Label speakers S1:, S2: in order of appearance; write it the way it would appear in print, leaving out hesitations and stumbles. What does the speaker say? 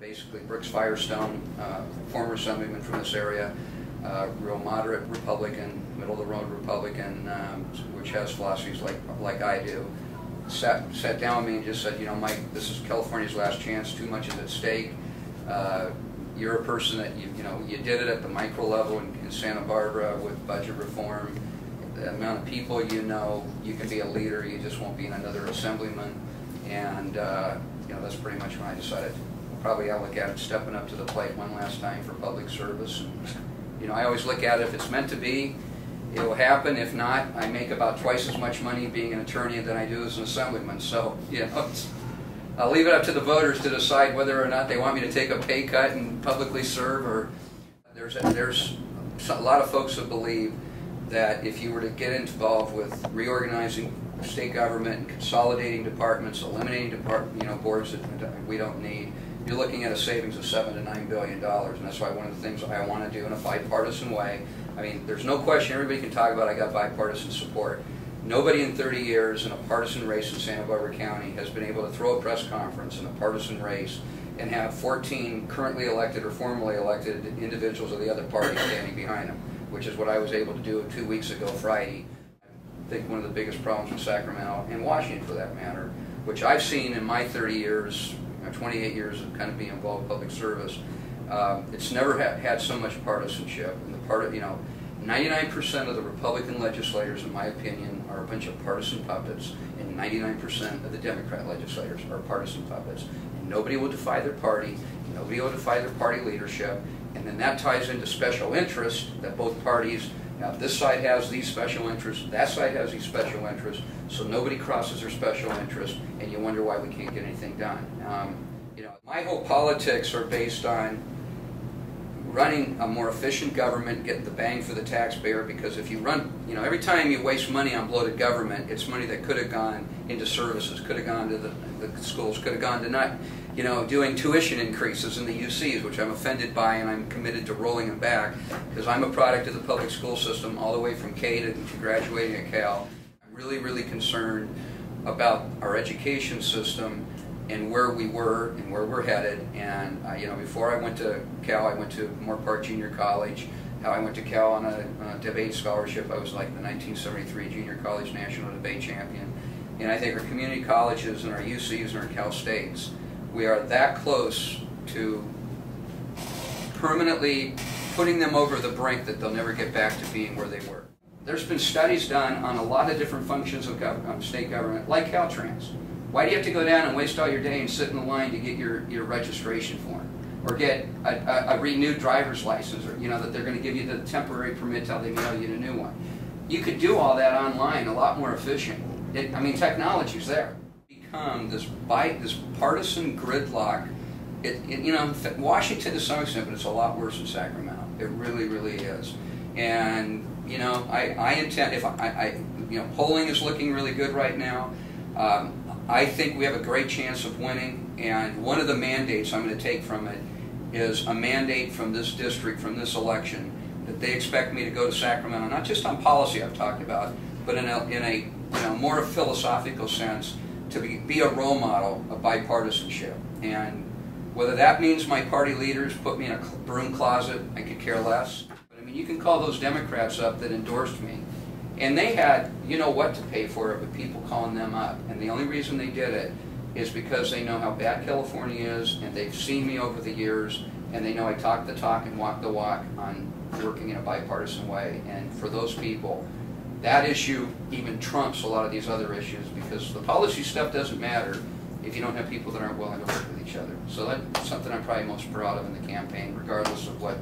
S1: Basically, Brooks Firestone, former assemblyman from this area, real moderate Republican, middle-of-the-road Republican, which has philosophies like I do, sat down with me and just said, you know, Mike, this is California's last chance. Too much is at stake. You're a person that you did it at the micro level in Santa Barbara with budget reform. The amount of people you know, you can be a leader. You just won't be another assemblyman. And that's pretty much when I decided. Probably I'll look at it stepping up to the plate one last time for public service. And, I always look at it, if it's meant to be, it will happen. If not, I make about twice as much money being an attorney than I do as an assemblyman. So, I'll leave it up to the voters to decide whether or not they want me to take a pay cut and publicly serve. Or there's a lot of folks that believe that if you were to get involved with reorganizing state government and consolidating departments, eliminating boards that we don't need, you're looking at a savings of $7 to $9 billion, and that's why one of the things I want to do in a bipartisan way. I mean, there's no question, everybody can talk about I got bipartisan support. Nobody in 30 years in a partisan race in Santa Barbara County has been able to throw a press conference in a partisan race and have 14 currently elected or formerly elected individuals of the other party standing behind them, which is what I was able to do 2 weeks ago Friday. I think one of the biggest problems in Sacramento, and Washington for that matter, which I've seen in my 30 years, 28 years of kind of being involved in public service, it's never had so much partisanship. And 99% of the Republican legislators, in my opinion, are a bunch of partisan puppets, and 99% of the Democrat legislators are partisan puppets. And nobody will defy their party, nobody will defy their party leadership, and then that ties into special interests that both parties. Now, this side has these special interests, that side has these special interests, so nobody crosses their special interests, and you wonder why we can't get anything done. My whole politics are based on running a more efficient government, getting the bang for the taxpayer, because if you run, every time you waste money on bloated government, it's money that could have gone into services, could have gone to the schools, could have gone to not, doing tuition increases in the UCs, which I'm offended by, and I'm committed to rolling them back, because I'm a product of the public school system all the way from K to graduating at Cal. I'm really, really concerned about our education system and where we were and where we're headed. And before I went to Cal, I went to Moore Park Junior College. I went to Cal on a debate scholarship. I was like the 1973 Junior College National Debate Champion. And I think our community colleges and our UCs and our Cal States, we are that close to permanently putting them over the brink that they'll never get back to being where they were. There's been studies done on a lot of different functions of state government, like Caltrans. Why do you have to go down and waste all your day and sit in the line to get your registration form? Or get a renewed driver's license, or that they're going to give you the temporary permit till they mail you a new one. You could do all that online, a lot more efficient. Technology's there. Become this partisan gridlock. Washington to some extent, but it's a lot worse in Sacramento. It really, really is. And I intend, polling is looking really good right now. I think we have a great chance of winning, and one of the mandates I'm going to take from it is a mandate from this district, from this election, that they expect me to go to Sacramento, not just on policy I've talked about, but in a more philosophical sense, to be a role model of bipartisanship. And whether that means my party leaders put me in a broom closet, I could care less. But you can call those Democrats up that endorsed me. And they had, what to pay for it, with people calling them up. And the only reason they did it is because they know how bad California is, and they've seen me over the years, and they know I talk the talk and walk the walk on working in a bipartisan way. And for those people, that issue even trumps a lot of these other issues, because the policy stuff doesn't matter if you don't have people that aren't willing to work with each other. So that's something I'm probably most proud of in the campaign, regardless of what